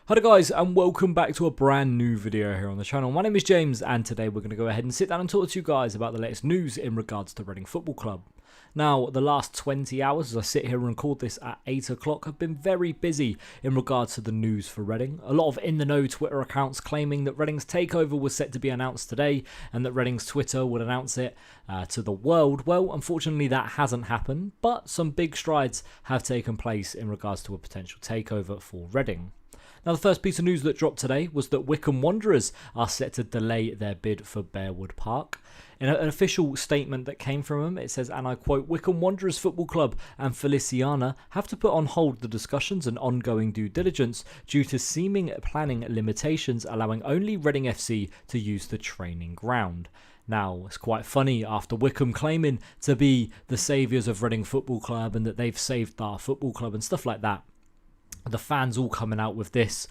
Hi guys, and welcome back to a brand new video here on the channel. My name is James, and today we're going to go ahead and sit down and talk to you guys about the latest news in regards to Reading Football Club. Now, the last 20 hours as I sit here and record this at 8 o'clock have been very busy in regards to the news for Reading. A lot of in-the-know Twitter accounts claiming that Reading's takeover was set to be announced today and that Reading's Twitter would announce it to the world. Well, unfortunately that hasn't happened, but some big strides have taken place in regards to a potential takeover for Reading. Now, the first piece of news that dropped today was that Wycombe Wanderers are set to delay their bid for Bearwood Park. In an official statement that came from them, it says, and I quote, Wycombe Wanderers Football Club and Feliciana have to put on hold the discussions and ongoing due diligence due to seeming planning limitations allowing only Reading FC to use the training ground. Now, it's quite funny after Wycombe claiming to be the saviours of Reading Football Club and that they've saved our football club and stuff like that. The fans all coming out with this,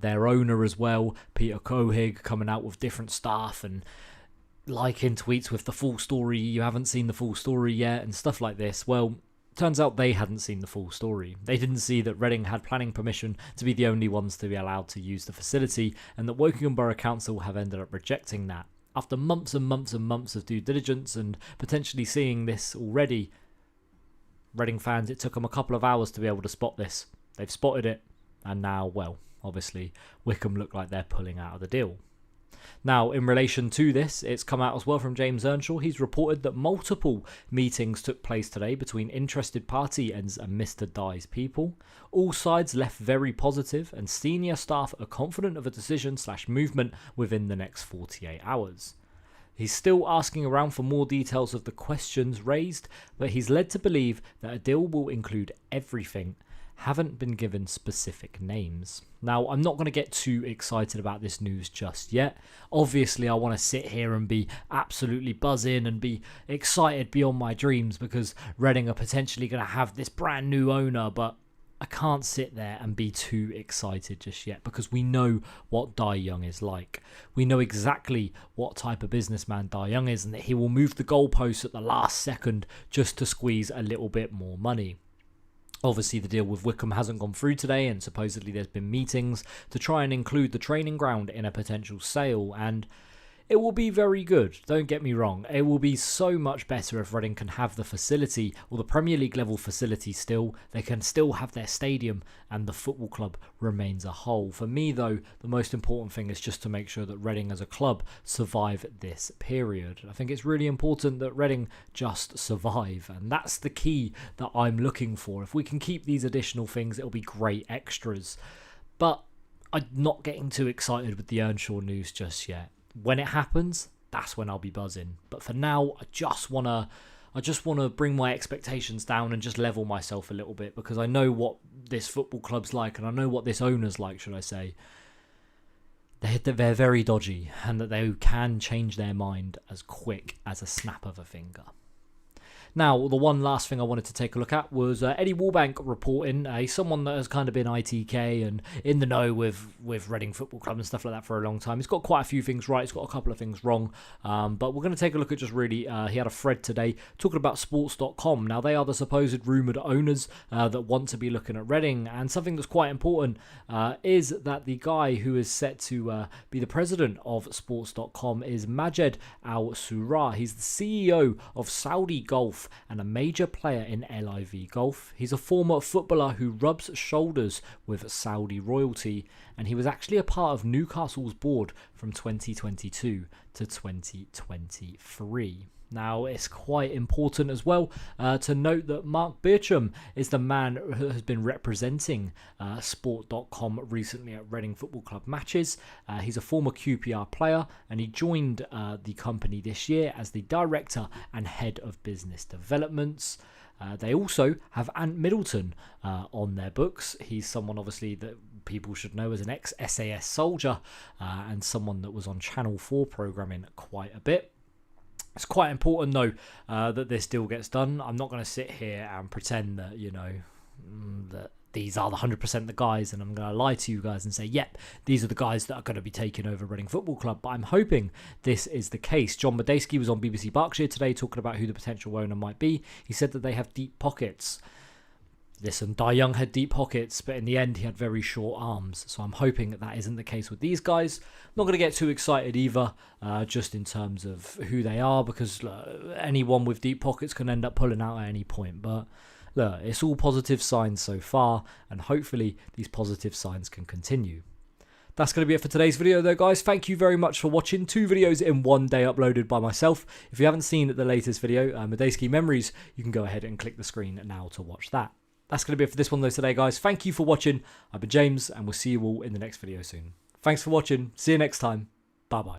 their owner as well, Peter Cohig, coming out with different stuff and liking tweets with the full story, you haven't seen the full story yet and stuff like this. Well, turns out they hadn't seen the full story. They didn't see that Reading had planning permission to be the only ones to be allowed to use the facility, and that Wokingham Borough Council have ended up rejecting that. After months and months and months of due diligence and potentially seeing this already, Reading fans, it took them a couple of hours to be able to spot this. They've spotted it, and now, well, obviously, Wycombe look like they're pulling out of the deal. Now, in relation to this, it's come out as well from James Earnshaw. He's reported that multiple meetings took place today between interested party and Mr. Dye's people. All sides left very positive, and senior staff are confident of a decision/movement within the next 48 hours. He's still asking around for more details of the questions raised, but he's led to believe that a deal will include everything. Haven't been given specific names. Now, I'm not going to get too excited about this news just yet. Obviously, I want to sit here and be absolutely buzzing and be excited beyond my dreams because Reading are potentially going to have this brand new owner, but I can't sit there and be too excited just yet because we know what Dye Young is like. We know exactly what type of businessman Dye Young is and that he will move the goalposts at the last second just to squeeze a little bit more money. Obviously, the deal with Wycombe hasn't gone through today, and supposedly there's been meetings to try and include the training ground in a potential sale, and it will be very good, don't get me wrong. It will be so much better if Reading can have the facility, or the Premier League level facility still. They can still have their stadium, and the football club remains a whole. For me, though, the most important thing is just to make sure that Reading as a club survive this period. I think it's really important that Reading just survive, and that's the key that I'm looking for. If we can keep these additional things, it'll be great extras. But I'm not getting too excited with the Earnshaw news just yet. When it happens, that's when I'll be buzzing. But for now, I just wanna bring my expectations down and just level myself a little bit because I know what this football club's like and I know what this owner's like, should I say. They're very dodgy and that they can change their mind as quick as a snap of a finger. Now, the one last thing I wanted to take a look at was Eddie Wallbank reporting. He's someone that has kind of been ITK and in the know with Reading Football Club and stuff like that for a long time. He's got quite a few things right. He's got a couple of things wrong. But we're going to take a look at just really, he had a thread today talking about sports.com. Now, they are the supposed rumoured owners that want to be looking at Reading. And something that's quite important is that the guy who is set to be the president of sports.com is Majed Al-Surah. He's the CEO of Saudi Golf and a major player in LIV Golf. He's a former footballer who rubs shoulders with Saudi royalty, and he was actually a part of Newcastle's board from 2022 to 2023. Now, it's quite important as well to note that Mark Beercham is the man who has been representing Sport.com recently at Reading Football Club matches. He's a former QPR player and he joined the company this year as the Director and Head of Business Developments. They also have Ant Middleton on their books. He's someone obviously that people should know as an ex-SAS soldier and someone that was on Channel 4 programming quite a bit. It's quite important, though, that this deal gets done. I'm not going to sit here and pretend that, you know, that these are the 100% the guys, and I'm going to lie to you guys and say, yep, these are the guys that are going to be taking over Reading Football Club. But I'm hoping this is the case. John Medeski was on BBC Berkshire today talking about who the potential owner might be. He said that they have deep pockets. Listen, Dai Young had deep pockets, but in the end he had very short arms. So I'm hoping that isn't the case with these guys. I'm not going to get too excited either, just in terms of who they are, because anyone with deep pockets can end up pulling out at any point. But look, it's all positive signs so far, and hopefully these positive signs can continue. That's going to be it for today's video though, guys. Thank you very much for watching. 2 videos in 1 day uploaded by myself. If you haven't seen the latest video, Medeski Memories, you can go ahead and click the screen now to watch that. That's going to be it for this one though today, guys. Thank you for watching. I've been James, and we'll see you all in the next video soon. Thanks for watching. See you next time. Bye-bye.